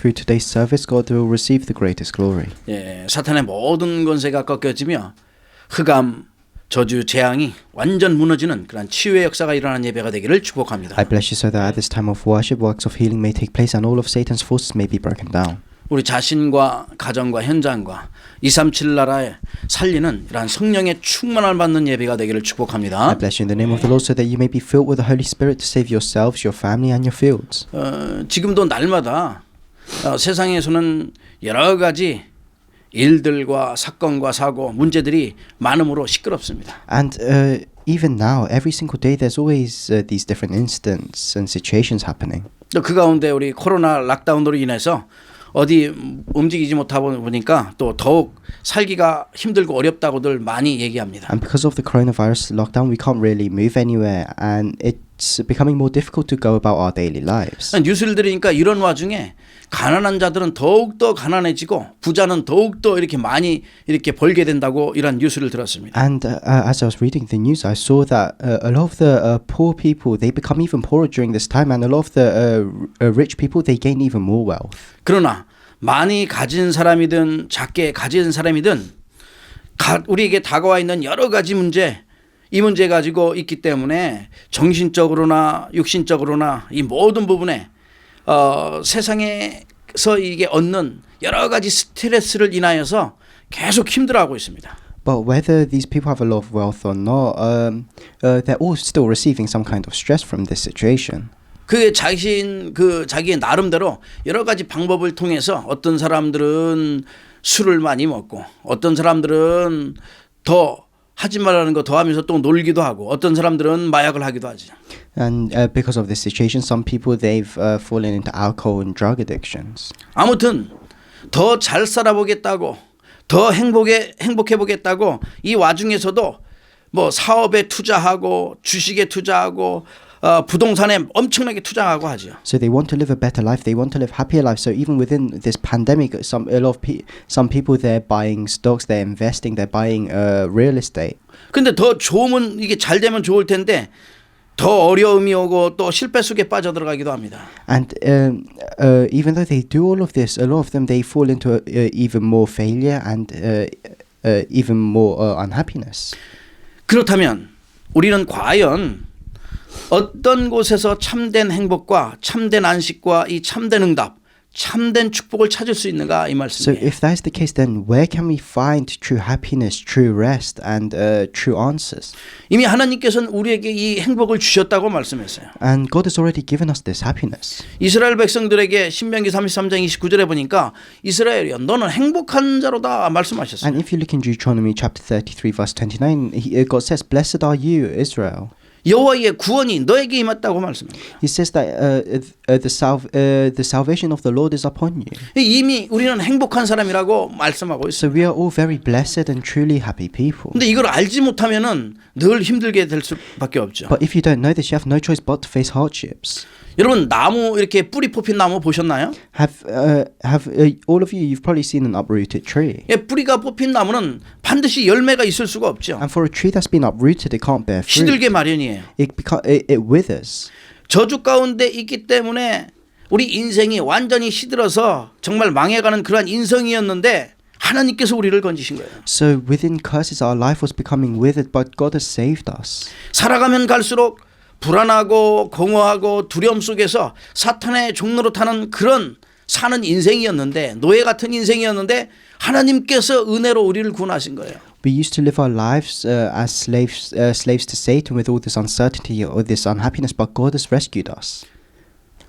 through today's service, God will receive the greatest glory. 예, 사탄의 모든 권세가 꺾여지며 흑암, 저주, 재앙이 완전 무너지는 그런 치유의 역사가 일어나는 예배가 되기를 축복합니다. I bless you so that at this time of worship, works of healing may take place and all of Satan's forces may be broken down. 우리 자신과 가정과 현장과 237 나라에 살리는 이러한 성령의 충만을 받는 예배가 되기를 축복합니다. I bless you in the name of the Lord so that you may be filled with the Holy Spirit to save yourselves, your family and your fields. 지금도 날마다 세상에서는 여러 가지 일들과 사건과 사고, 문제들이 많음으로 시끄럽습니다. And even now, every single day, there's always these different incidents and situations happening. 또 그 가운데 우리 코로나 락다운으로 인해서 어디 움직이지 못하다 보니까 또 더욱 살기가 힘들고 어렵다고들 많이 얘기합니다. And because of the coronavirus lockdown, we can't really move anywhere, and it's becoming more difficult to go about our daily lives. 뉴스를 들으니까 이런 와중에 가난한 자들은 더욱더 가난해지고 부자는 더욱더 이렇게 많이 이렇게 벌게 된다고 이런 뉴스를 들었습니다. And as I was reading the news, I saw that a lot of the poor people, they become even poorer during this time, and a lot of the rich people, they gain even more wealth. 그러나 많이 가진 사람이든 작게 가진 사람이든 우리에게 다가와 있는 여러 가지 문제, 이 문제 가지고 있기 때문에 정신적으로나 육신적으로나 이 모든 부분에 세상에서 이게 얻는 여러 가지 스트레스를 인하여서 계속 힘들어하고 있습니다. But whether these people have a lot of wealth or not, they're all still receiving some kind of stress from this situation. 자기의 나름대로 여러 가지 방법을 통해서 어떤 사람들은 술을 많이 먹고 어떤 사람들은 더 하지 말라는 거 더 하면서 또 놀기도 하고 어떤 사람들은 마약을 하기도 하죠. And because of this situation, some people they've fallen into alcohol and drug addictions. 아무튼 더 잘 살아보겠다고 더 행복해 보겠다고 이 와중에서도 뭐 사업에 투자하고 주식에 투자하고 부동산에 엄청나게 투자하고 하죠. So they want to live a better life. They want to live happier life. So even within this pandemic, some people they're buying stocks, they're investing, they're buying real estate. 근데 더 좋으면 이게 잘 되면 좋을 텐데 더 어려움이 오고 또 실패 속에 빠져들어가기도 합니다. And even though they do all of this, a lot of them they fall into even more failure and even more unhappiness. 그렇다면 우리는 과연 어떤 곳에서 참된 행복과 참된 안식과 이 참된 응답, 참된 축복을 찾을 수 있는가 이 말씀이에요. So if that is the case, then where can we find true happiness, true rest, and true answers? 이미 하나님께서는 우리에게 이 행복을 주셨다고 말씀했어요. And God has already given us this happiness. 이스라엘 백성들에게 신명기 33장 29절에 보니까 이스라엘이여 너는 행복한 자로다 말씀하셨어요. And if you look in Deuteronomy chapter 33 verse 29, God says, "Blessed are you, Israel." 여호와의 구원이 너에게 임했다고 말씀합니다. He says that the salvation of the Lord is upon you. 이미 우리는 행복한 사람이라고 말씀하고 있어요. So we are all very blessed and truly happy people. 근데 이걸 알지 못하면은 늘 힘들게 될 수밖에 없죠. But if you don't know this, you have no choice but to face hardships. 여러분 나무 이렇게 뿌리 뽑힌 나무 보셨나요? Have all of you? You've probably seen an uprooted tree. 예, 뿌리가 뽑힌 나무는 반드시 열매가 있을 수가 없죠. And for a tree that's been uprooted, it can't bear fruit. 시들게 마련이에요. It withers. 저주 가운데 있기 때문에 우리 인생이 완전히 시들어서 정말 망해가는 그러한 인생이었는데 하나님께서 우리를 건지신 거예요. So within curses, our life was becoming withered, but God has saved us. 살아가면 갈수록 불안하고 공허하고 두려움 속에서 사탄의 종로로 타는 그런 사는 인생이었는데 노예 같은 인생이었는데 하나님께서 은혜로 우리를 구원하신 거예요. We used to live our lives as slaves to Satan with all this uncertainty or this unhappiness, but God has rescued us.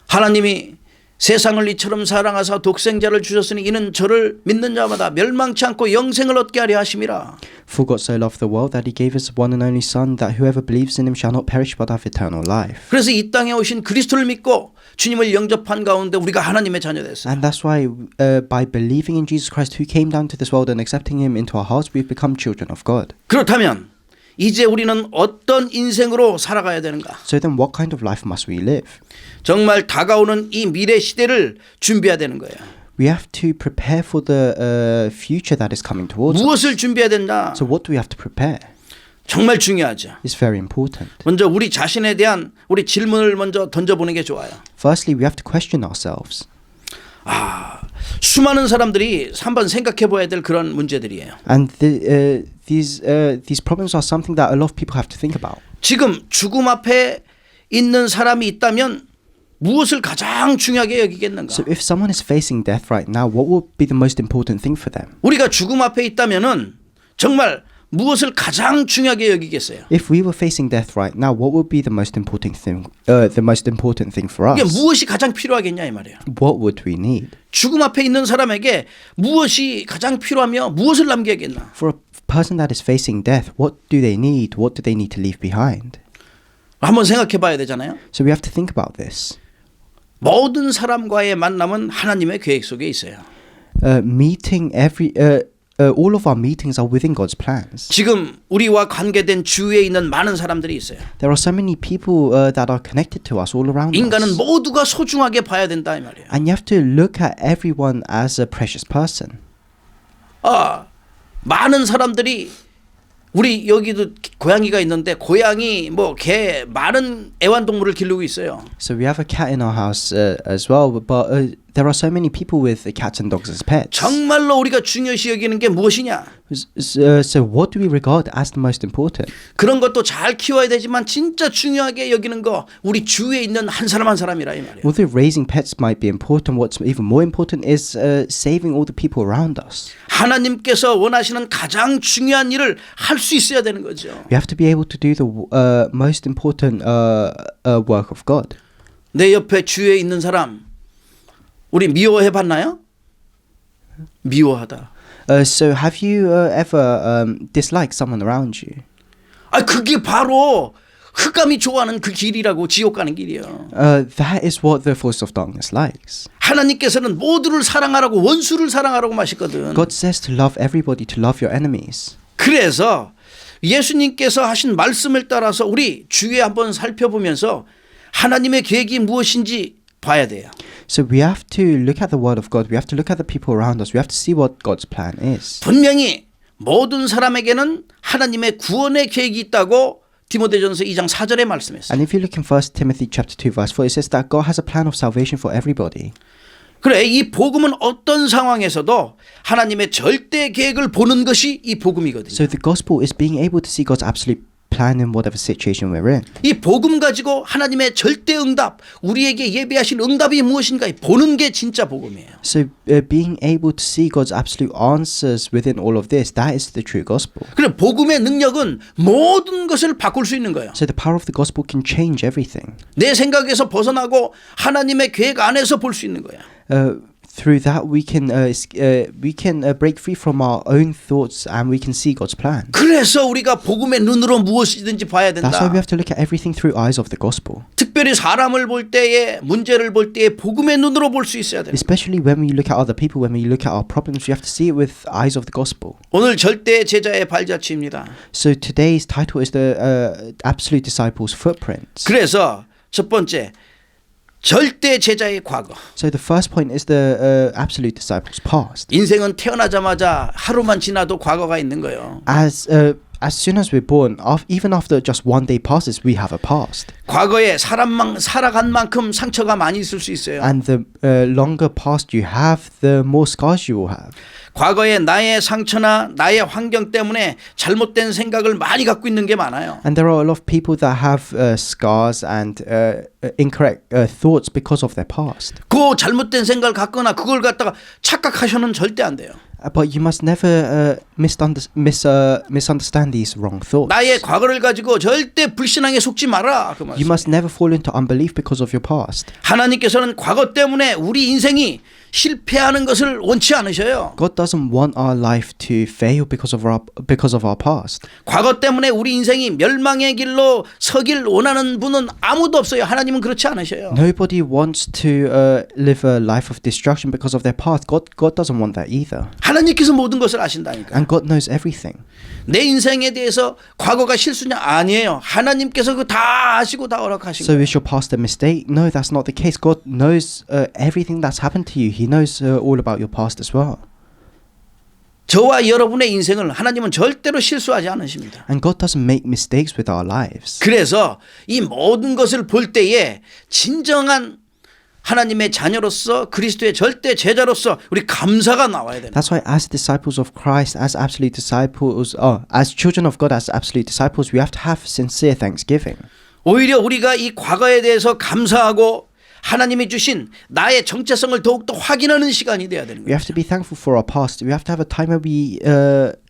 하나님이 세상을 이처럼 사랑하사 독생자를 주셨으니 이는 저를 믿는 자마다 멸망치 않고 영생을 얻게 하려 하심이라. For God so loved the world that he gave his one and only Son, that whoever believes in him shall not perish but have eternal life. 그래서 이 땅에 오신 그리스도를 믿고 주님을 영접한 가운데 우리가 하나님의 자녀 됐어요. And that's why by believing in Jesus Christ who came down to this world and accepting him into our hearts, we've become children of God. 그렇다면 이제 우리는 어떤 인생으로 살아가야 되는가? So then what kind of life must we live? 정말 다가오는 이 미래 시대를 준비해야 되는 거예요. We have to prepare for the future that is coming towards us. 무엇을 준비해야 된다? So what do we have to prepare? 정말 중요하죠. It's very important. 먼저 우리 자신에 대한 우리 질문을 먼저 던져보는 게 좋아요. Firstly, we have to question ourselves. 수많은 사람들이 한번 생각해 봐야 될 그런 문제들이에요. And these problems are something that a lot of people have to think about. 지금 죽음 앞에 있는 사람이 있다면 무엇을 가장 중요하게 여기겠는가? So if someone is facing death right now, what would be the most important thing for them? 우리가 죽음 앞에 있다면은 정말 무엇을 가장 중요하게 여기겠어요? If we were facing death right now, what would be the most important thing? The most important thing for us? 이게 무엇이 가장 필요하겠냐 이 말이에요. What would we need? 죽음 앞에 있는 사람에게 무엇이 가장 필요하며 무엇을 남겨야겠나? For a person that is facing death, what do they need? What do they need to leave behind? 한번 생각해 봐야 되잖아요. So we have to think about this. 모든 사람과의 만남은 하나님의 계획 속에 있어요. All of our meetings are within God's plans. 지금 우리와 관계된 주위에 있는 많은 사람들이 있어요. There are so many people that are connected to us all around 인간은 us. 모두가 소중하게 봐야 된다 이 말이에요. And you have to look at everyone as a precious person. 많은 사람들이 우리 여기도 고양이가 있는데 고양이 뭐 개 많은 애완동물을 기르고 있어요. So we have a cat in our house as well, but there are so many people with cats and dogs as pets. 정말로 우리가 중요시 여기는 게 무엇이냐? So what do we regard as the most important? 그런 것도 잘 키워야 되지만 진짜 중요하게 여기는 거 우리 주위에 있는 한 사람 한 사람이라 이 말이에요. Although raising pets might be important, what's even more important is saving all the people around us. 하나님께서 원하시는 가장 중요한 일을 할 수 있어야 되는 거죠. We have to be able to do the most important work of God. 내 옆에 주위에 있는 사람 우리 미워해 봤나요? 미워하다. So have you ever disliked someone around you? 그게 바로 흑암이 좋아하는 그 길이라고 지옥 가는 길이에요. That is what the force of darkness likes. 하나님께서는 모두를 사랑하라고 원수를 사랑하라고 하시거든. God says to love everybody, to love your enemies. 그래서 예수님께서 하신 말씀을 따라서 우리 주위에 한번 살펴보면서 하나님의 계획이 무엇인지 봐야 돼요. So we have to look at the word of God. We have to look at the people around us. We have to see what God's plan is. 분명히 모든 사람에게는 하나님의 구원의 계획이 있다고 디모데전서 2장 4절에 말씀했어요. And if you look in 1 Timothy chapter 2 verse 4, it says that God has a plan of salvation for everybody. 그래, 이 복음은 어떤 상황에서도 하나님의 절대 계획을 보는 것이 이 복음이거든요. So the gospel is being able to see God's absolute plan in whatever situation we're in. 이 복음 가지고 하나님의 절대 응답, 우리에게 예비하신 응답이 무엇인가 보는 게 진짜 복음이에요. So being able to see God's absolute answers within all of this, that is the true gospel. 그래, 복음의 능력은 모든 것을 바꿀 수 있는 거예요. So the power of the gospel can change everything. 내 생각에서 벗어나고 하나님의 계획 안에서 볼 수 있는 거야. Through that we can break free from our own thoughts and we can see God's plan. 그래서 우리가 복음의 눈으로 무엇이든지 봐야 된다. That's why we have to look at everything through eyes of the gospel. 특별히 사람을 볼 때에 문제를 볼 때에 복음의 눈으로 볼 수 있어야 돼. Especially when we look at other people, when we look at our problems, we have to see it with eyes of the gospel. 오늘 절대 제자의 발자취입니다. So today's title is the absolute disciples' footprints. 그래서 첫 번째 절대 제자의 과거. So the first point is the absolute disciples' past. 인생은 태어나자마자 하루만 지나도 과거가 있는 거예요. As soon as we're born, even after just one day passes, we have a past. 과거에 살아간 만큼 상처가 많이 있을 수 있어요. And the longer past you have, the more scars you will have. 과거에 나의 상처나 나의 환경 때문에 잘못된 생각을 많이 갖고 있는 게 많아요. And there are a lot of people that have scars and incorrect thoughts because of their past. 그 잘못된 생각을 갖거나 그걸 갖다가 착각하셔는 절대 안 돼요. But you must never misunderstand these wrong thoughts. 나의 과거를 가지고 절대 불신앙에 속지 마라. 그 말씀. You must never fall into unbelief because of your past. 하나님께서는 과거 때문에 우리 인생이 실패하는 것을 원치 않으셔요. God doesn't want our life to fail because of our past. 과거 때문에 우리 인생이 멸망의 길로 서길 원하는 분은 아무도 없어요. 하나님은 그렇지 않으셔요. Nobody wants to live a life of destruction because of their past. God doesn't want that either. 하나님께서 모든 것을 아신다니까. And God knows everything. 내 인생에 대해서 과거가 실수냐? 아니에요. 하나님께서 그 다 아시고 다 허락하신 So 거예요. is your past a mistake? No, that's not the case. God knows everything that's happened to you. He knows all about your past as well. 저와 여러분의 인생을 하나님은 절대로 실수하지 않으십니다. And God doesn't make mistakes with our lives. 그래서 이 모든 것을 볼 때에 진정한 하나님의 자녀로서 그리스도의 절대 제자로서 우리 감사가 나와야 됩니다. That's why as disciples of Christ, as absolute disciples, as children of God, as absolute disciples, we have to have sincere thanksgiving. 오히려 우리가 이 과거에 대해서 감사하고 하나님이 주신 나의 정체성을 더욱더 확인하는 시간이 돼야 되는 We 거예요. have to be thankful for our past. We have to have a time where we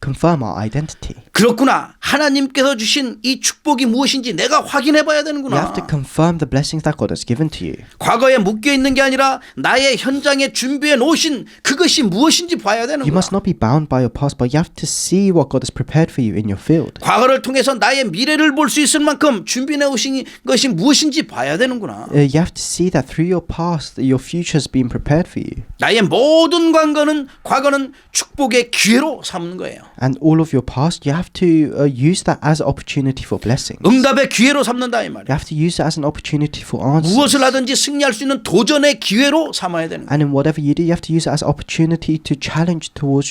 confirm our identity. 그렇구나. 하나님께서 주신 이 축복이 무엇인지 내가 확인해 봐야 You 되는구나. have to confirm the blessings that God has given to you. 과거에 묶여 있는 게 아니라 나의 현장에 준비해 놓으신 그것이 무엇인지 봐야 되는 You 거야. must not be bound by your past, but you have to see what God has prepared for you in your field. 과거를 통해서 나의 미래를 볼 수 있을 만큼 준비해 놓으신 것이 무엇인지 봐야 되는구나. You have to see that through your past, your future has been prepared for you. 나의 모든 과거는 축복의 기회로 삼는 거예요. And all of your past, you have to use that as an opportunity for blessings. 응답의 기회로 삼는다 이 말이에요. You have to use it as an opportunity for answers. 무엇을 하든지 승리할 수 있는 도전의 기회로 삼아야 되는 거예요. And in whatever you do, you have to use it as an opportunity to challenge to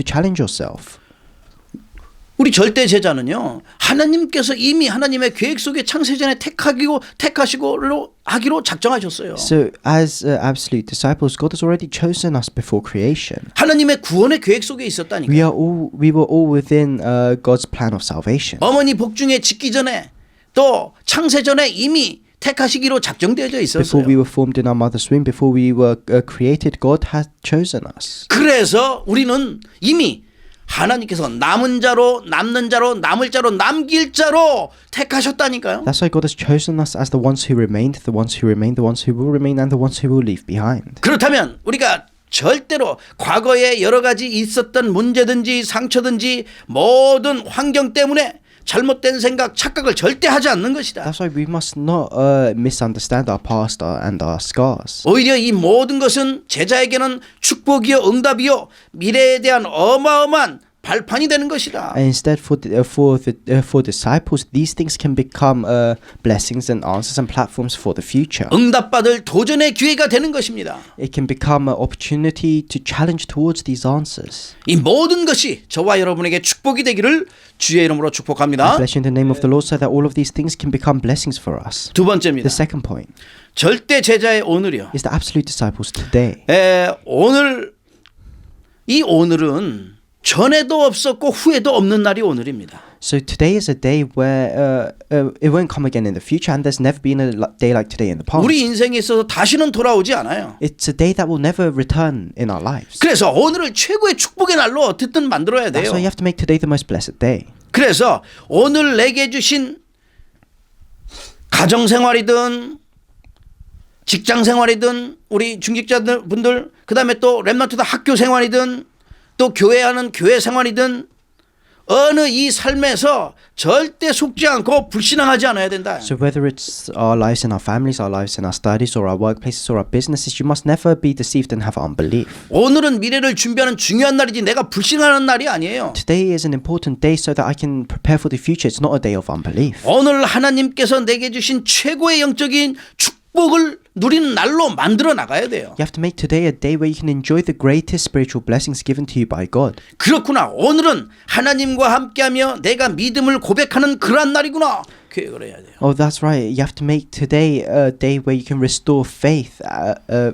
challenge yourself. 우리 절대 제자는요, 하나님께서 이미 하나님의 계획 속에 창세전에 택하시고 하기로 작정하셨어요. So, as absolute disciples, God has already chosen us before creation. 하나님의 구원의 계획 속에 있었다니까. We were all within God's plan of salvation. 어머니 복중에 짓기 전에 또 창세전에 이미 택하시기로 작정되어져 Before 있었어요. we were formed in our mother's womb, before we were created, God had chosen us. 그래서 우리는 이미 하나님께서 남은 자로 남는 자로 남을 자로 남길 자로 택하셨다니까요. That's why God has chosen us as the ones who remained, the ones who remain, the ones who will remain, and the ones who will leave behind. 그렇다면 우리가 절대로 과거에 여러 가지 있었던 문제든지 상처든지 모든 환경 때문에 잘못된 생각, 착각을 절대 하지 않는 것이다. That's why we must not misunderstand our past and our scars. 오히려 이 모든 것은 제자에게는 축복이요 응답이요 미래에 대한 어마어마한 발판이 되는 것이다. And instead, for disciples, these things can become blessings and answers and platforms for the future. 응답받을 도전의 기회가 되는 것입니다. It can become an opportunity to challenge towards these answers. 이 모든 것이 저와 여러분에게 축복이 되기를 주의 이름으로 축복합니다. Bless you in the name of the Lord, so that all of these things can become blessings for us. 두 번째입니다. The second point 절대 제자의 오늘이요. is the absolute disciples today. 오늘은 전에도 없었고 후에도 없는 날이 오늘입니다. So today is a day where it won't come again in the future, and there's never been a day like today in the past. 우리 인생에 있어서 다시는 돌아오지 않아요. It's a day that will never return in our lives. 그래서 오늘을 최고의 축복의 날로 어쨌든 만들어야 That's 돼요. why you have to make today the most blessed day. 그래서 오늘 내게 주신 가정생활이든 직장생활이든 우리 중직자들 분들 그다음에 또 렘넌트들 학교생활이든 또 교회하는 교회생활이든 어느 이 삶에서 절대 속지 않고 불신앙하지 않아야 된다. So whether it's our lives in our families, our lives in our studies, or our workplaces, or our businesses, you must never be deceived and have unbelief. 오늘은 미래를 준비하는 중요한 날이지 내가 불신하는 날이 아니에요. Today is an important day so that I can prepare for the future. It's not a day of unbelief. 오늘 하나님께서 내게 주신 최고의 영적인 축복을 누리는 날로 만들어 나가야 돼요. You have to make today a day where you can enjoy the greatest spiritual blessings given to you by God. 그렇구나. 오늘은 하나님과 함께하며 내가 믿음을 고백하는 그러한 날이구나. 계획을 해야 돼요. Oh, that's right. You have to make today a day where you can restore faith,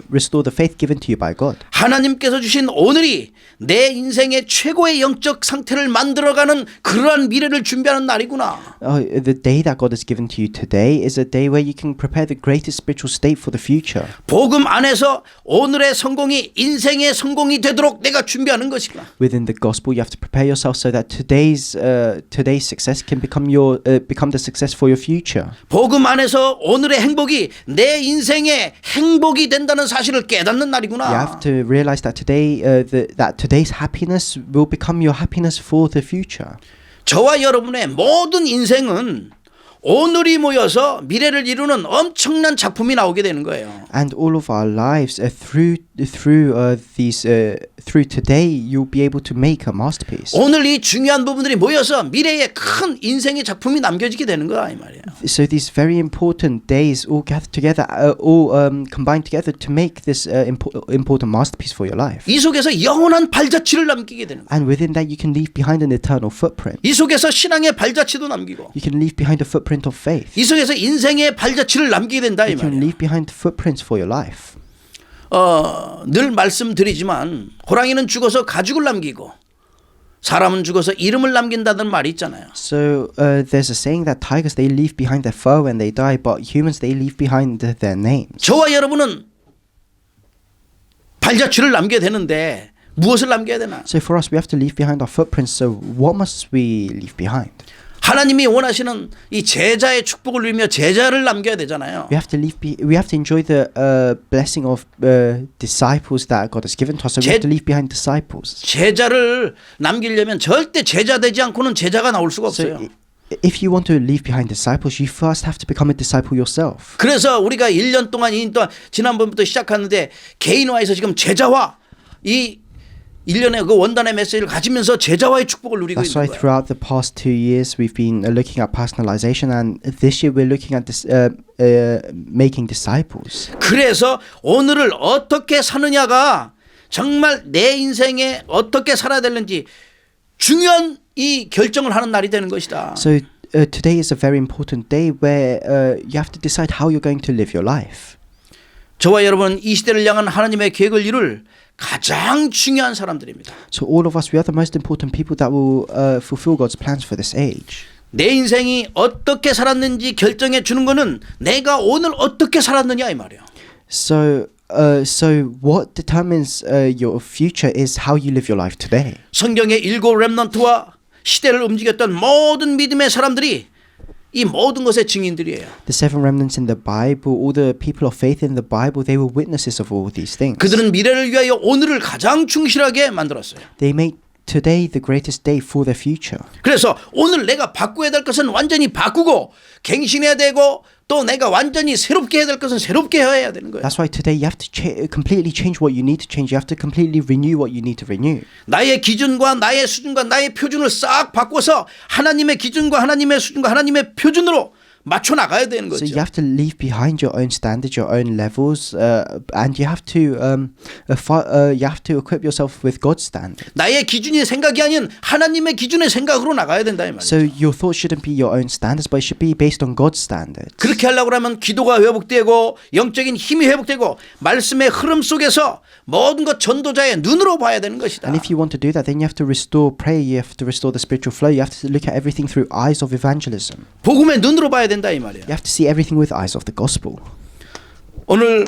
restore the faith given to you by God. 하나님께서 주신 오늘이 내 인생의 최고의 영적 상태를 만들어가는 그러한 미래를 준비하는 날이구나. The day that God has given to you today is a day where you can prepare the greatest spiritual state for the future. 복음 안에서 오늘의 성공이 인생의 성공이 되도록 내가 준비하는 것이구나. Within the gospel, you have to prepare yourself so that today's success can become the success for your future. 복음 안에서 오늘의 행복이 내 인생의 행복이 된다는 사실을 깨닫는 날이구나. You have to realize that today, that today's happiness will become your happiness for the future. 저와 여러분의 모든 인생은 오늘이 모여서 미래를 이루는 엄청난 작품이 나오게 되는 거예요. And all of our lives, through through today you'll be able to make a masterpiece. 오늘 이 중요한 부분들이 모여서 미래에 큰 인생의 작품이 남겨지게 되는 거야 이 말이야. So these very important days all gather together, combine together to make this important masterpiece for your life. 이 속에서 영원한 발자취를 남기게 되는 거야. And within that you can leave behind an eternal footprint. 이 속에서 신앙의 발자취도 남기고 You can leave behind a footprint of faith. 이 속에서 인생의 발자취를 남기게 된다 이 You can 말이야. leave behind footprints for your life. 늘 말씀드리지만 호랑이는 죽어서 가죽을 남기고 사람은 죽어서 이름을 남긴다는 말이 있잖아요. So there's a saying that tigers they leave behind their fur when they die, but humans they leave behind their names. 저와 여러분은 발자취를 남겨야 되는데 무엇을 남겨야 되나? So for us we have to leave behind our footprints. So what must we leave behind? 하나님이 원하시는 이 제자의 축복을 누리며 제자를 남겨야 되잖아요. We have to enjoy the blessing of disciples that God has given to us. So we have to leave behind disciples. 제자를 남기려면 절대 제자 되지 않고는 제자가 나올 수가 없어요. So if you want to leave behind disciples, you first have to become a disciple yourself. 그래서 우리가 1년 동안 2년 동안 지난번부터 시작하는데 개인화해서 지금 제자화 이 1년의 그 원단의 메시지를 가지면서 제자와의 축복을 누리고 That's why 있는 거예요. throughout the past 2 years we've been looking at personalization, and this year we're looking at this making disciples. 그래서 오늘을 어떻게 사느냐가 정말 내 인생에 어떻게 살아야 되는지 중요한 이 결정을 하는 날이 되는 것이다. So today is a very important day where you have to decide how you're going to live your life. 저와 여러분 이 시대를 향한 하나님의 계획을 이룰 가장 중요한 사람들입니다. So all of us, we are the most important people that will fulfill God's plans for this age. 내 인생이 어떻게 살았는지 결정해 주는 것은 내가 오늘 어떻게 살았느냐 이 말이에요. So what determines your future is how you live your life today. 성경의 7 렘넌트와 시대를 움직였던 모든 믿음의 사람들이 이 모든 것의 증인들이에요. The 7 remnants in the Bible, all the people of faith in the Bible, they were witnesses of all these things. 그들은 미래를 위하여 오늘을 가장 충실하게 만들었어요. They made today the greatest day for their future. 그래서 오늘 내가 바꾸어야 될 것은 완전히 바꾸고 갱신해야 되고 또 내가 완전히 새롭게 해야 될 것은 새롭게 해야 되는 거예요. That's why today you have to completely change what you need to change. You have to completely renew what you need to renew. 나의 기준과 나의 수준과 나의 표준을 싹 바꿔서 하나님의 기준과 하나님의 수준과 하나님의 표준으로 맞춰 나가야 되는 거죠. So you have to leave behind your own standards, your own levels, and you have to equip yourself with God's standard. 나의 기준이 생각이 아닌 하나님의 기준의 생각으로 나가야 된다 이 말이죠. So your thoughts shouldn't be your own standards, but it should be based on God's standards. 그렇게 하려고 하면 기도가 회복되고 영적인 힘이 회복되고 말씀의 흐름 속에서 모든 것 전도자의 눈으로 봐야 되는 것이다. And if you want to do that, then you have to restore prayer. You have to restore the spiritual flow. You have to look at everything through eyes of evangelism. 복음의 눈으로 봐야 된다 이 말이야. You have to see everything with eyes of the gospel. 오늘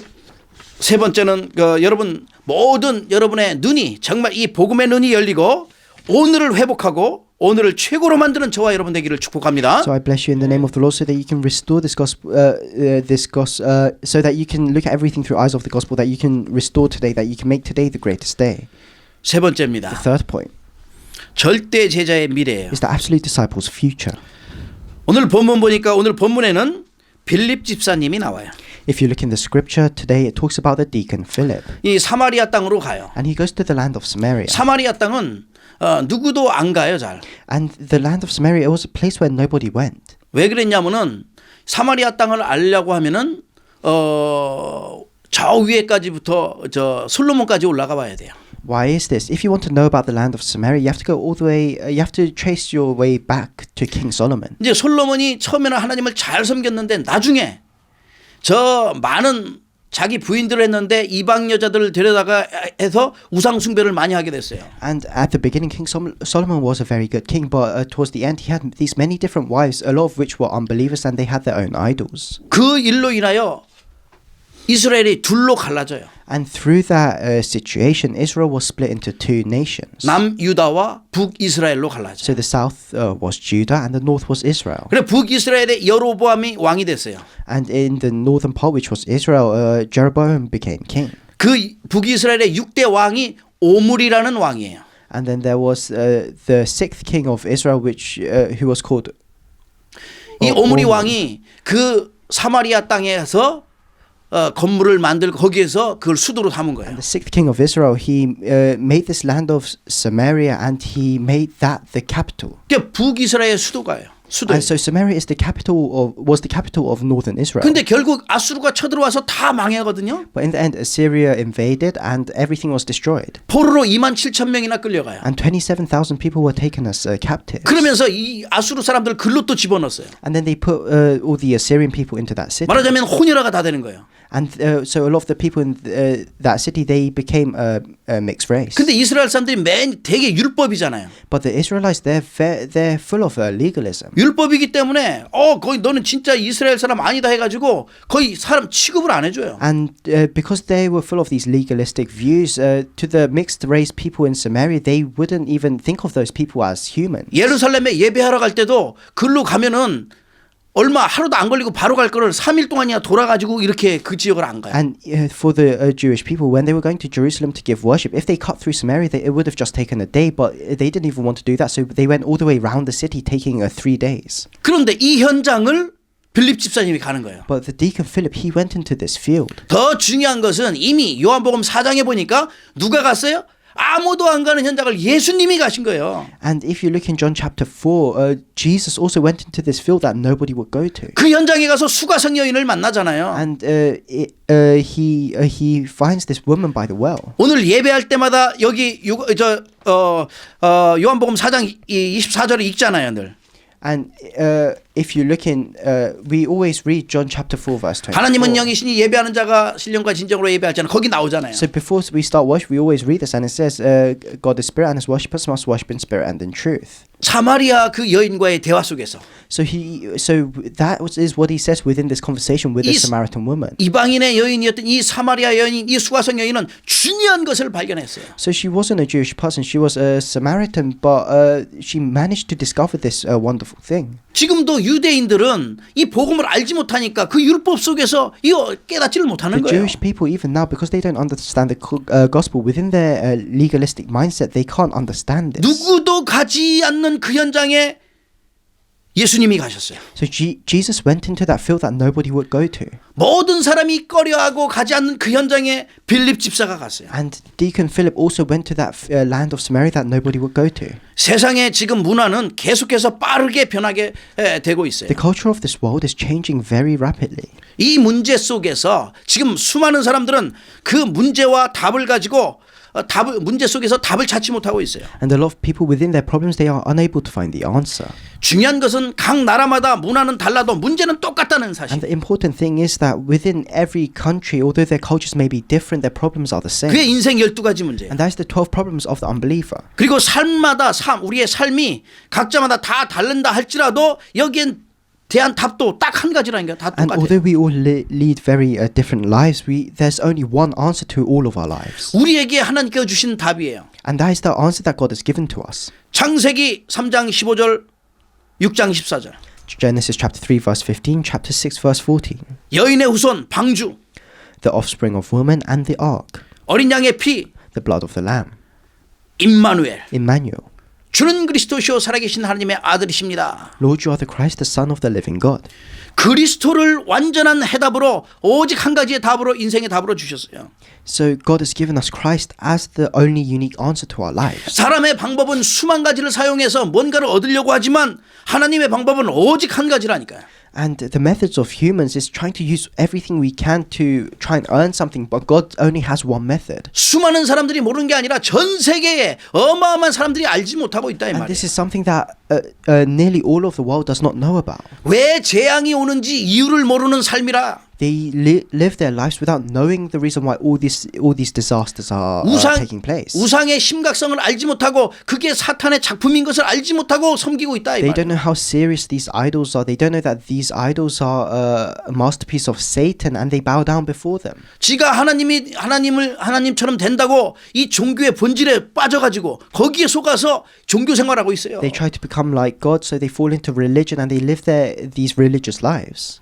세 번째는 여러분 모든 여러분의 눈이 정말 이 복음의 눈이 열리고 오늘을 회복하고 오늘을 최고로 만드는 저와 여러분 되기를 축복합니다. So I bless you in the name of the Lord, so that you can restore this gospel, so that you can look at everything through eyes of the gospel, that you can restore today, that you can make today the greatest day. 세 번째입니다. The third point 절대 제자의 미래예요. is the absolute disciple's future. 오늘 본문 보니까 오늘 본문에는 빌립 집사님이 나와요. If you look in the scripture today, it talks about the deacon Philip, 이 사마리아 땅으로 가요. and he goes to the land of Samaria. 사마리아 땅은 누구도 안 가요 잘. And the land of Samaria, it was a place where nobody went. 왜 그랬냐면은 사마리아 땅을 알려고 하면은 저 위에까지부터 저 솔로몬까지 올라가 봐야 돼요. Why is this? If you want to know about the land of Samaria, you have to go all the way. You have to trace your way back to King Solomon. 이제 솔로몬이 처음에는 하나님을 잘 섬겼는데 나중에 저 많은 자기 부인들을 했는데 이방 여자들을 데려다가 해서 우상 숭배를 많이 하게 됐어요. And at the beginning, King Solomon was a very good king, but towards the end, he had these many different wives, a lot of which were unbelievers, and they had their own idols. 그 일로 인하여 이스라엘이 둘로 갈라져요. And through that situation, Israel was split into two nations. 남유다와 북이스라엘로 갈라져요. So the south was Judah, and the north was Israel. 그래 북이스라엘의 여로보암이 왕이 됐어요. And in the northern part, which was Israel, Jeroboam became king. 그 북이스라엘의 6대 왕이 오므리라는 왕이에요. And then there was the sixth king of Israel, who was called. 이 오므리 왕이 그 사마리아 땅에서 건물을 만들고 거기에서 그걸 수도로 삼은 거예요. The sixth king of Israel, he made this land of Samaria and he made that the capital. 그게 북이스라엘의 수도가요. 수도. And so Samaria is was the capital of northern Israel. 근데 결국 아수르가 쳐들어와서 다 망해거든요. But in the end, Assyria invaded and everything was destroyed. 포로로 27,000명이나 끌려가요. And 27,000 people were taken as captives. 그러면서 이 아수르 사람들 글로 또 집어넣었어요. And then they put all the Assyrian people into that city. 말하자면 혼혈아가 다 되는 거예요. And so a lot of the people in that city, they became a mixed race. 근데 이스라엘 사람들이 되게 율법이잖아요. But the Israelites, they're full of legalism. 율법이기 때문에 거의 너는 진짜 이스라엘 사람 아니다 해가지고 거의 사람 취급을 안 해줘요. And because they were full of these legalistic views, to the mixed race people in Samaria, they wouldn't even think of those people as human. 예루살렘에 예배하러 갈 때도 글로 가면은 얼마 하루도 안 걸리고 바로 갈 거를 3일 동안이나 돌아가지고 이렇게 그 지역을 안 가요. And for the Jewish people, when they were going to Jerusalem to give worship, if they cut through Samaria, it would have just taken a day, but they didn't even want to do that, so they went all the way around the city, taking 3 days. 그런데 이 현장을 빌립 집사님이 가는 거예요. But the deacon Philip, he went into this field. 더 중요한 것은 이미 요한복음 4장에 보니까 누가 갔어요? 아무도 안 가는 현장을 예수님이 가신 거예요. And if you look in John chapter 4, Jesus also went into this field that nobody would go to. 그 현장에 가서 수가성 여인을 만나잖아요. And he finds this woman by the well. 오늘 예배할 때마다 여기 요한복음 4장 24절을 읽잖아요, 늘. And if you look in, we always read John chapter 4 verse 24. 하나님은 영이시니 예배하는 자가 신령과 진정으로 예배할지는 거기 나오잖아요. So before we start worship, we always read this, and it says, God is spirit, and His worshippers must worship in spirit and in truth. 사마리아 그 여인과의 대화 속에서 So that is what he says within this conversation with the Samaritan woman. 이방인의 여인이었던 이 사마리아 여인, 이 수가성 여인은 중요한 것을 발견했어요. So she wasn't a Jewish person; she was a Samaritan, but she managed to discover this wonderful thing. 지금도 유대인들은 이 복음을 알지 못하니까 그 율법 속에서 이거 깨닫지를 못하는 The 거예요. Jewish people, even now, because they don't understand the gospel within their legalistic mindset, they can't understand this. 누구도 가지 않는 그 현장에 예수님이 가셨어요. So Jesus went into that field that nobody would go to. 모든 사람이 꺼려하고 가지 않는 그 현장에 빌립 집사가 갔어요. And Deacon Philip also went to that land of Samaria that nobody would go to. 세상의 지금 문화는 계속해서 빠르게 변하게 되고 있어요. The culture of this world is changing very rapidly. 이 문제 속에서 지금 수많은 사람들은 그 문제와 답을 가지고 문제 속에서 답을 찾지 못하고 있어요. And a lot of people within their problems, they are unable to find the answer. 중요한 것은 각 나라마다 문화는 달라도 문제는 똑같다는 사실. And the important thing is that within every country, although their cultures may be different, their problems are the same. 그게 인생 12가지 문제예요. And that's the 12 problems of the unbeliever. 그리고 삶마다 우리의 삶이 각자마다 다 다른다 할지라도 여기엔 대한 답도 딱 한 가지라니까 다 And 똑같아요. although we all lead very different lives, there's only one answer to all of our lives. 우리에게 하나님께서 주신 답이에요. And that is the answer that God has given to us. 창세기 3장 15절 6장 14절 Genesis chapter 3 verse 15, chapter 6 verse 14. 여인의 후손 방주 The offspring of woman and the ark. 어린 양의 피 The blood of the lamb. 임마누엘 Emmanuel. 주는 그리스도시요 살아계신 하나님의 아들이십니다. Lord, you are the Christ, the Son of the living God. 그리스도를 완전한 해답으로 오직 한 가지의 답으로 인생의 답으로 주셨어요. So God has given us Christ as the only unique answer to our lives. 사람의 방법은 수만 가지를 사용해서 뭔가를 얻으려고 하지만 하나님의 방법은 오직 한 가지라니까요. And the methods of humans is trying to use everything we can to try and earn something, but God only has one method. 수많은 사람들이 모르는 게 아니라 전 세계에 어마어마한 사람들이 알지 못하고 있다 이 And 말이에요. this is something that nearly all of the world does not know about. 왜 재앙이 오는지 이유를 모르는 삶이라. They live their lives without knowing the reason why all these disasters are taking place. 우상의 심각성을 알지 못하고 그게 사탄의 작품인 것을 알지 못하고 섬기고 있다 이 They 말이에요. don't know how serious these idols are. They don't know that these idols are a masterpiece of Satan, and they bow down before them. 지가 하나님처럼 된다고 이 종교의 본질에 빠져가지고 거기에 속아서 종교 생활하고 있어요. They try to become like God, so they fall into religion and they live these religious lives.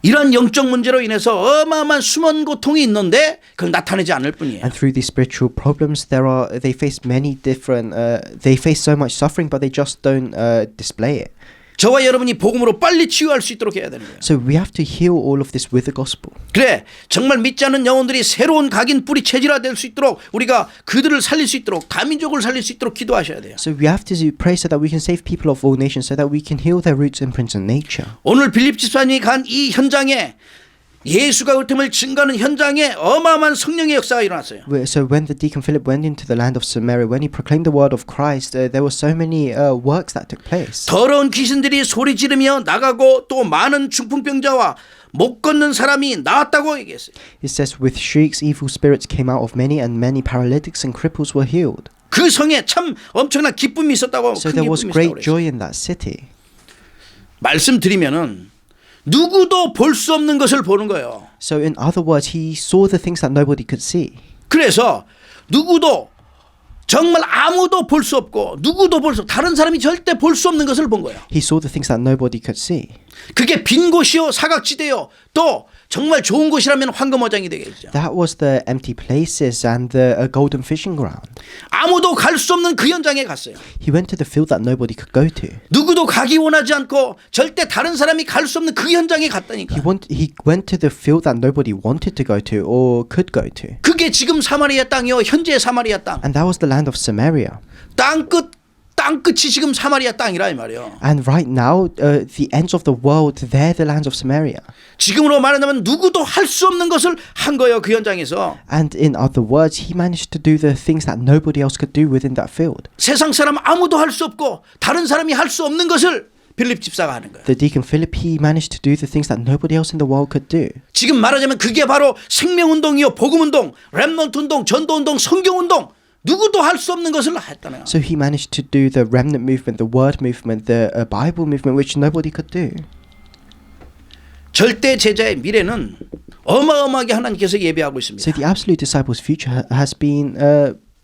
이런 영적 문제로 인해서 어마어마한 숨은 고통이 있는데 그걸 나타내지 않을 뿐이에요. And through these spiritual problems, they face many different. They face so much suffering, but they just don't display it. 저와 여러분이 복음으로 빨리 치유할 수 있도록 해야 되는 거예요. So we have to heal all of this with the gospel. 그래 정말 믿지 않는 영혼들이 새로운 각인 뿌리 체질화될 수 있도록 우리가 그들을 살릴 수 있도록 다민족을 살릴 수 있도록 기도하셔야 돼요. So we have to pray so that we can save people of all nations, so that we can heal their roots, imprints, and nature. 오늘 빌립 집사님이 간 이 현장에 예수가 그 틈을 증거하는 현장에 어마어마한 성령의 역사가 일어났어요. So when the deacon Philip went into the land of Samaria, when he proclaimed the word of Christ, there were so many works that took place. 더러운 귀신들이 소리 지르며 나가고 또 많은 중풍병자와 못 걷는 사람이 나왔다고 얘기했어요. It says, with shrieks, evil spirits came out of many, and many paralytics and cripples were healed. 그 성에 참 엄청난 기쁨이 있었다고. So 큰 there was 기쁨이 great 있었다고 joy in that city. 말씀드리면은 누구도 볼 수 없는 것을 보는 거예요. So in other words, he saw the things that nobody could see. 그래서 누구도 정말 아무도 볼 수 없고 누구도 볼 수 다른 사람이 절대 볼 수 없는 것을 본 거예요. He saw the things that nobody could see. 그게 빈 곳이요 사각지대요 또 정말 좋은 곳이라면 황금어장이 되겠죠. That was the empty places and the golden fishing ground. 아무도 갈 수 없는 그 현장에 갔어요. He went to the field that nobody could go to. 누구도 가기 원하지 않고 절대 다른 사람이 갈 수 없는 그 현장에 갔다니까. He went to the field that nobody wanted to go to or could go to. 그게 지금 사마리아 땅이요 현재의 사마리아 땅. And that was the land of Samaria. 땅끝이 지금 사마리아 땅이라 이 말이에요. And right now, the ends of the world, they're the lands of Samaria. 지금으로 말하자면 누구도 할 수 없는 것을 한 거예요 그 현장에서. And in other words, he managed to do the things that nobody else could do within that field. 세상 사람 아무도 할 수 없고 다른 사람이 할 수 없는 것을 빌립 집사가 하는 거예요. The deacon Philip, he managed to do the things that nobody else in the world could do. 지금 말하자면 그게 바로 생명운동이요 복음운동, 렘넌트 운동, 전도운동, 성경운동. 누구도 할 수 없는 것을 했다는 거예요. So he managed to do the remnant movement, the word movement, the Bible movement, which nobody could do. 절대 제자의 미래는 어마어마하게 하나님께서 예배하고 있습니다. So the absolute disciples' future has been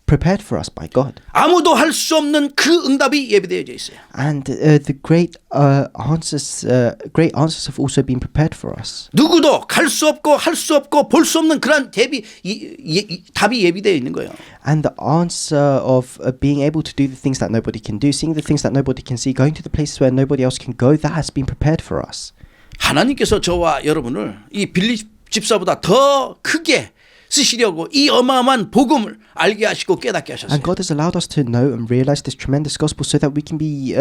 prepared for us by God. 아무도 할 수 없는 그 응답이 예비되어져 있어요. And the great answers have also been prepared for us. 누구도 갈 수 없고 할 수 없고 볼 수 없는 그런 답이 예비되어 있는 거예요. And the answer of being able to do the things that nobody can do, seeing the things that nobody can see, going to the places where nobody else can go, that has been prepared for us. 하나님께서 저와 여러분을 이 빌립 집사보다 더 크게 쓰시려고 이 어마어마한 복음을 알게 하시고 깨닫게 하셨어요. And God has allowed us to know and realize this tremendous gospel so that we can be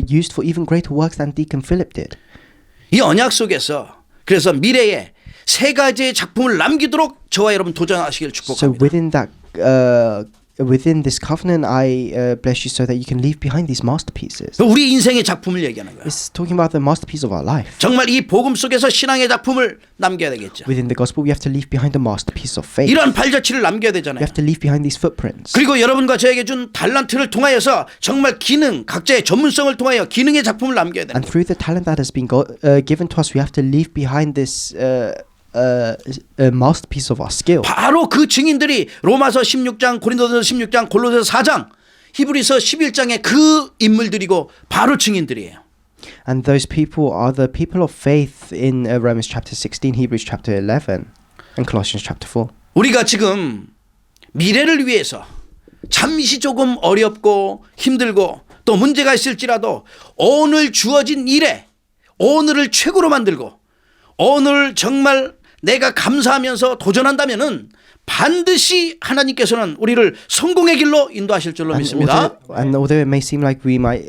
used for even greater works than Deacon Philip did. 이 언약 속에서 그래서 미래에 세 가지의 작품을 남기도록 저와 여러분 도전하시길 So 축복합니다. within this covenant, I bless you so that you can leave behind these masterpieces. 우리 인생의 작품을 얘기하는 거예요. It's talking about the masterpiece of our life. 정말 이 복음 속에서 신앙의 작품을 남겨야 되겠죠. Within the gospel, we have to leave behind the masterpiece of faith. 이런 발자취를 남겨야 We 되잖아요. have to leave behind these footprints. 그리고 여러분과 저에게 준 달란트를 통하여서 정말 기능, 각자의 전문성을 통하여 기능의 작품을 남겨야 되는 And 거예요. through the talent that has been given to us, we have to leave behind this masterpiece of our skill. 바로 그 증인들이 로마서 16장, 고린도서 16장, 골로새서 4장, 히브리서 11장의 그 인물들이고 바로 증인들이에요. And those people are the people of faith in Romans chapter 16, Hebrews chapter 11, and Colossians chapter 4. 우리가 지금 미래를 위해서 잠시 조금 어렵고 힘들고 또 문제가 있을지라도 오늘 주어진 일에 오늘을 최고로 만들고 오늘 정말 내가 감사하면서 도전한다면은 반드시 하나님께서는 우리를 성공의 길로 인도하실 줄로 믿습니다. And although it may seem like we might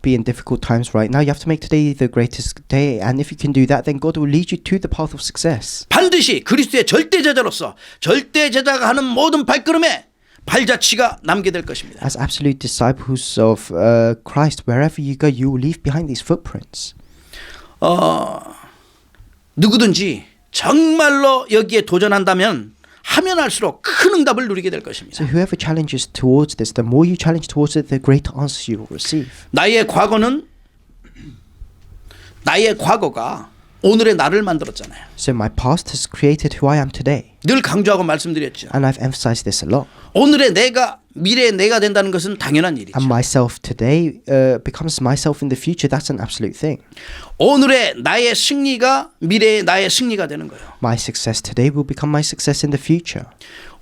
be in difficult times right now, you have to make today the greatest day. And if you can do that, then God will lead you to the path of success. 반드시 그리스도의 절대 제자로서 절대 제자가 하는 모든 발걸음에 발자취가 남게 될 것입니다. As absolute disciples of Christ, wherever you go, you will leave behind these footprints. 누구든지 정말로 여기에 도전한다면 하면 할수록 큰 응답을 누리게 될 것입니다. So whoever challenges towards this, the more you challenge towards it, the greater answers you will receive. 나의 과거가 오늘의 나를 만들었잖아요. So my past has created who I am today. 늘 강조하고 말씀드렸죠. And I've emphasized this a lot. 오늘의 내가 미래의 내가 된다는 것은 당연한 일이죠. And myself today becomes myself in the future. That's an absolute thing. 오늘의 나의 승리가 미래의 나의 승리가 되는 거예요. My success today will become my success in the future.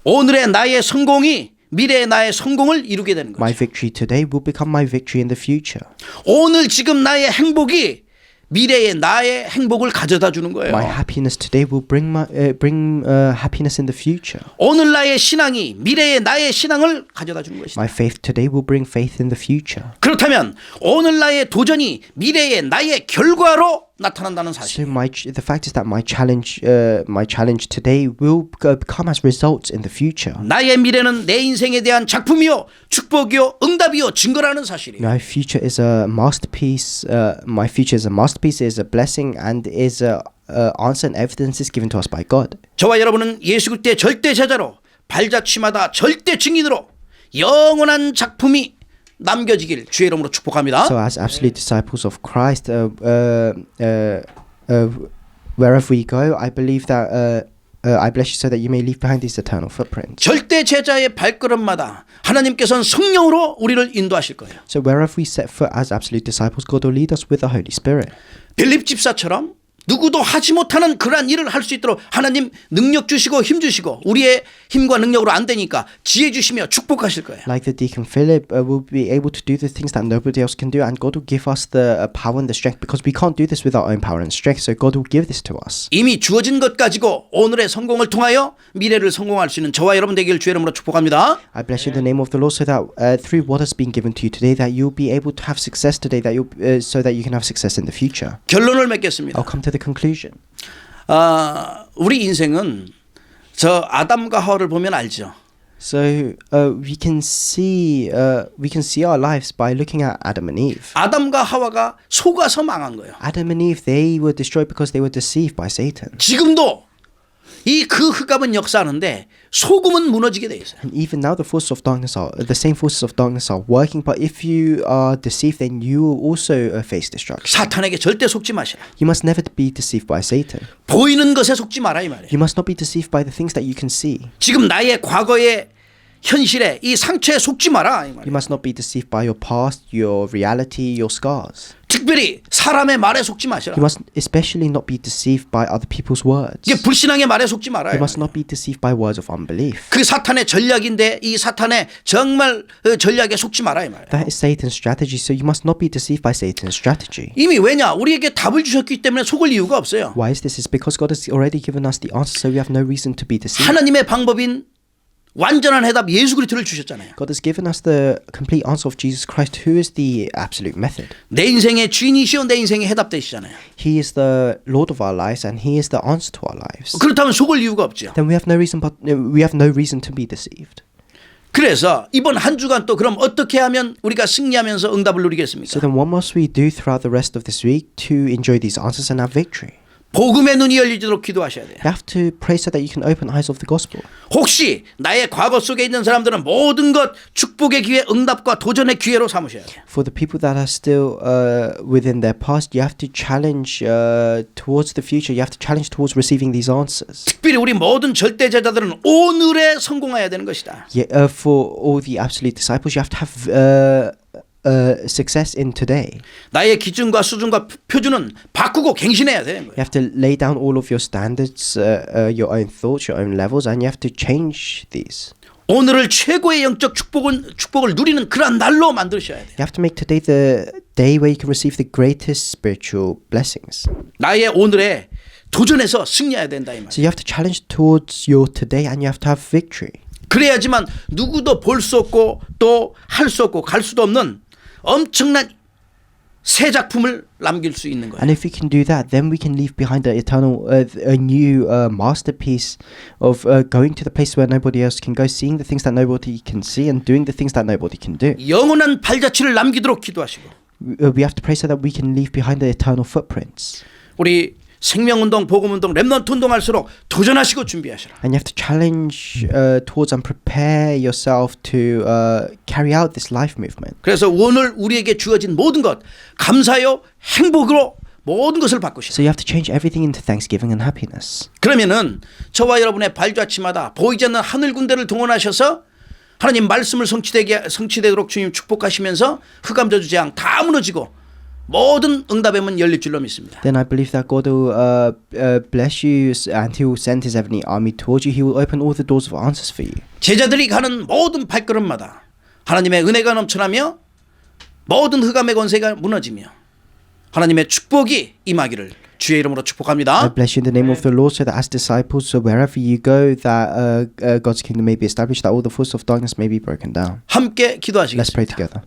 오늘의 나의 성공이 미래의 나의 성공을 이루게 되는 My 거죠. victory today will become my victory in the future. 오늘 지금 나의 행복이 미래의 나의 행복을 가져다 주는 거예요. My happiness today will bring happiness in the future. 오늘 나의 신앙이 미래의 나의 신앙을 가져다 주는 것이다. My faith today will bring faith in the future. 그렇다면 오늘 나의 도전이 미래의 나의 결과로 나타난다는 사실. So the fact is that my challenge today will come as results in the future. 나의 미래는 내 인생에 대한 작품이요, 축복이요, 응답이요, 증거라는 사실이에요. My future is a masterpiece. My future is a masterpiece, is a blessing, and is a answer and evidence is given to us by God. 저와 여러분은 예수 그리스도의 절대 제자로 발자취마다 절대 증인으로 영원한 작품이 남겨지길 주의 이름으로 축복합니다. So as absolute disciples of Christ, wherever we go, I believe that I bless you so that you may leave behind these eternal footprints. 절대 제자의 발걸음마다 하나님께서는 성령으로 우리를 인도하실 거예요. So wherever we set foot as absolute disciples, God will lead us with the Holy Spirit. 빌립 집사처럼 누구도 하지 못하는 그러한 일을 할 수 있도록 하나님 능력 주시고 힘 주시고 우리의 힘과 능력으로 안 되니까 지혜 주시며 축복하실 거예요. Like the deacon Philip, will be able to do the things that nobody else can do, and God will give us the power and the strength because we can't do this with our own power and strength. So God will give this to us. 이미 주어진 것 가지고 오늘의 성공을 통하여 미래를 성공할 수 있는 저와 여러분 되기를 주의 이름으로 축복합니다. I bless you in the name of the Lord, so that through what has been given to you today, that you'll be able to have success today, that so that you can have success in the future. 결론을 맺겠습니다. I'll come to the conclusion. 우리 인생은 저 아담과 하와를 보면 알죠. So we can see our lives by looking at Adam and Eve. 아담과 하와가 속아서 망한 거예요. Adam and Eve, they were destroyed because they were deceived by Satan. 지금도 이 그 흑암은 역사하는데 소금은 무너지게 돼 있어요. And even now, the same forces of darkness are working. But if you are deceived, then you will also face destruction. 사탄에게 절대 속지 마시라. You must never be deceived by Satan. 보이는 것에 속지 마라 이 말이에요. You must not be deceived by the things that you can see. 지금 나의 과거의 현실에 이 상처에 속지 마라 이 You 말이에요. must not be deceived by your past, your reality, your scars. 특별히 사람의 말에 속지 마시라. You must especially not be deceived by other people's words. 이게 불신앙의 말에 속지 마라. You must not be deceived by words of unbelief. 그 사탄의 전략인데 이 사탄의 정말 전략에 속지 마라 이 말이에요. That is Satan's strategy, so you must not be deceived by Satan's strategy. 이미 왜냐? 우리에게 답을 주셨기 때문에 속을 이유가 없어요. Why is this? It's because God has already given us the answer, so we have no reason to be deceived. 하나님의 방법인 완전한 해답 예수 그리스도를 주셨잖아요. God has given us the complete answer of Jesus Christ, who is the absolute method. 내 인생의 주인이시오 내 인생의 해답 되시잖아요. He is the Lord of our lives, and He is the answer to our lives. 그렇다면 속을 이유가 없죠. Then we have no reason to be deceived. 그래서 이번 한 주간 또 그럼 어떻게 하면 우리가 승리하면서 응답을 누리겠습니까? So then what must we do throughout the rest of this week to enjoy these answers and have victory? 복음의 눈이 열리도록 기도하셔야 돼요. You have to pray so that you can open eyes of the gospel. 혹시 나의 과거 속에 있는 사람들은 모든 것 축복의 기회, 응답과 도전의 기회로 삼으셔야 돼요. For the people that are still within their past, you have to challenge towards the future. You have to challenge towards receiving these answers. 특별히 우리 모든 절대제자들은 오늘에 성공해야 되는 것이다. For all the absolute disciples, you have to have success in today. 나의 기준과 수준과 표준은 바꾸고 갱신해야 되는 거예요. You have to lay down all of your standards, your own thoughts, your own levels, and you have to change these. 오늘을 최고의 영적 축복을 누리는 그런 날로 만드셔야 돼요. You have to make today the day where you can receive the greatest spiritual blessings. 나의 오늘에 도전해서 승리해야 된다 이 말. So you have to challenge towards your today, and you have to have victory. 그래야지만 누구도 볼 수 없고 또 할 수 없고 갈 수도 없는 엄청난 새 작품을 남길 수 있는 거예요. And if we can do that, then we can leave behind a new masterpiece of going to the place where nobody else can go, seeing the things that nobody can see, and doing the things that nobody can do. 영원한 발자취를 남기도록 기도하시고 We have to pray so that we can leave behind the eternal footprints. 우리 생명운동, 복음운동, 렘넌트 운동할수록 도전하시고 준비하시라. And you have to challenge towards and prepare yourself to carry out this life movement. 그래서 오늘 우리에게 주어진 모든 것 감사요 행복으로 모든 것을 바꾸시라. So you have to change everything into thanksgiving and happiness. 그러면은 저와 여러분의 발자취마다 보이지 않는 하늘 군대를 동원하셔서 하나님 말씀을 성취되도록 주님 축복하시면서 흑암 저주 재앙 다 무너지고 모든 응답의 문 열릴 줄로 믿습니다. then I believe that God will bless you and He will send His heavenly army towards you. He will open all the doors of answers for you. 제자들이 가는 모든 발걸음마다 하나님의 은혜가 넘쳐나며 모든 흑암의 권세가 무너지며 하나님의 축복이 임하기를 주의 이름으로 I 축복합니다. bless you in the name of the Lord, so that as disciples, so wherever you go, that God's kingdom may be established, that all the forces of darkness may be broken down. 함께 Let's 기도하시겠습니다. pray together.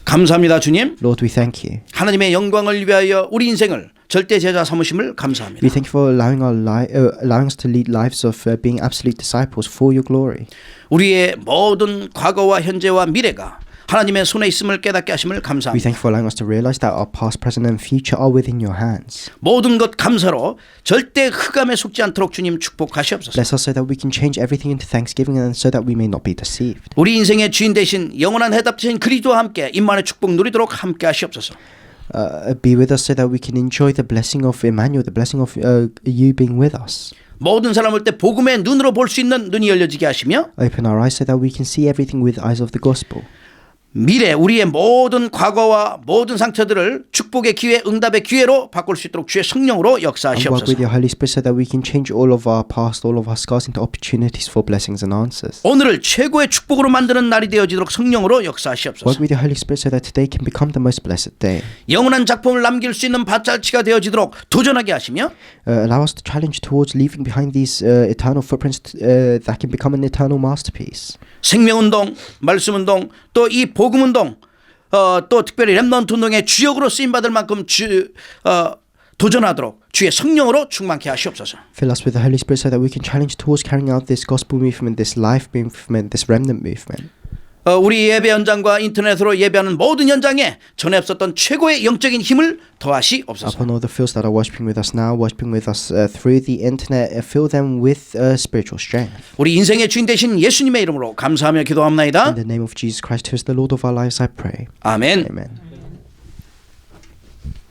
감사합니다, 주님. Lord, we thank you. 하나님의 영광을 위하여 우리 인생을 절대 제자 삼으심을 감사합니다. We thank you for allowing us to lead lives of being absolute disciples for your glory. 우리의 모든 과거와 현재와 미래가 하나님의 손에 있음을 깨닫게 하심을 We 감사합니다. thank you for allowing us to realize that our past, present, and future are within your hands. 모든 것 감사로 절대 흑암에 속지 않도록 주님 축복하시옵소서. Bless us so that we can change everything into thanksgiving and so that we may not be deceived. 우리 인생의 주인 대신 영원한 해답 되신 그리스도와 함께 임만의 축복 누리도록 함께 하시옵소서. Be with us so that we can enjoy the blessing of Emmanuel, the blessing of you being with us. 모든 사람을 때 복음의 눈으로 볼 수 있는 눈이 열려지게 하시며 Open our eyes so that we can see everything with eyes of the gospel. 미래 우리의 모든 과거와 모든 상처들을 축복의 기회, 응답의 기회로 바꿀 수 있도록 주의 성령으로 And work 역사하시옵소서. with your Holy Spirit so that we can change all of our past, all of our scars into opportunities for blessings and answers. 오늘을 최고의 축복으로 만드는 날이 되어지도록 성령으로 역사하시옵소서. Work with your Holy Spirit so that today can become the most blessed day. 영원한 작품을 남길 수 있는 밭잘치가 되어지도록 도전하게 하시며 Allow us to challenge towards leaving behind these eternal footprints that can become an eternal masterpiece. 생명운동, 말씀운동, 또 이 복음운동, 또 특별히 렘넌트 운동의 주역으로 쓰임받을 만큼 도전하도록 주의 성령으로 충만케 하시옵소서. Fill us with the Holy Spirit so that we can challenge towards carrying out this gospel movement, this life movement, this remnant movement. 우리 예배 현장과 인터넷으로 예배하는 모든 현장에 전에 없었던 최고의 영적인 힘을 더하시옵소서. Upon all the fields that are worshiping with us now, worshiping with us through the internet, fill them with spiritual strength. 우리 인생의 주인 되신 예수님의 이름으로 감사하며 기도합나이다. In the name of Jesus Christ, who is the Lord of our lives, I pray. 아멘. Amen.